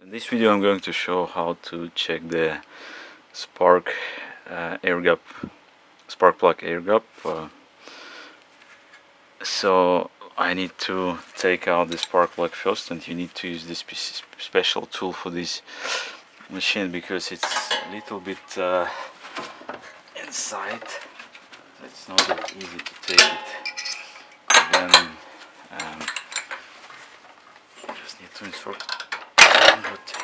In this video I'm going to show how to check the spark air gap, spark plug air gap. So I need to take out the spark plug first, and you need to use this special tool for this machine because it's a little bit inside, so it's not that easy to take it. And then you just need to insert and rotate.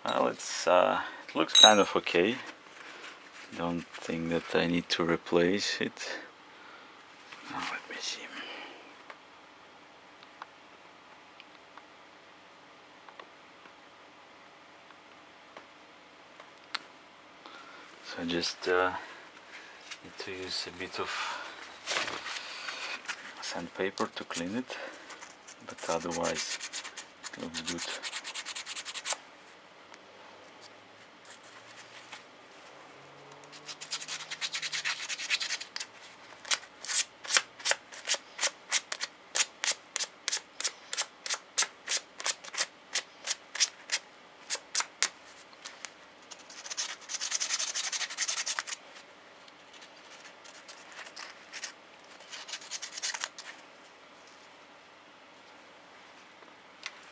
Well, it looks kind of okay. Don't think that I need to replace it. Now let me see. So I just need to use a bit of sandpaper to clean it, but otherwise it looks good.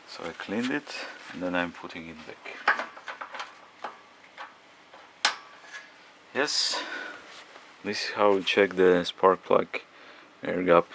So I cleaned it and then I'm putting it back. Yes, this is how we check the spark plug air gap.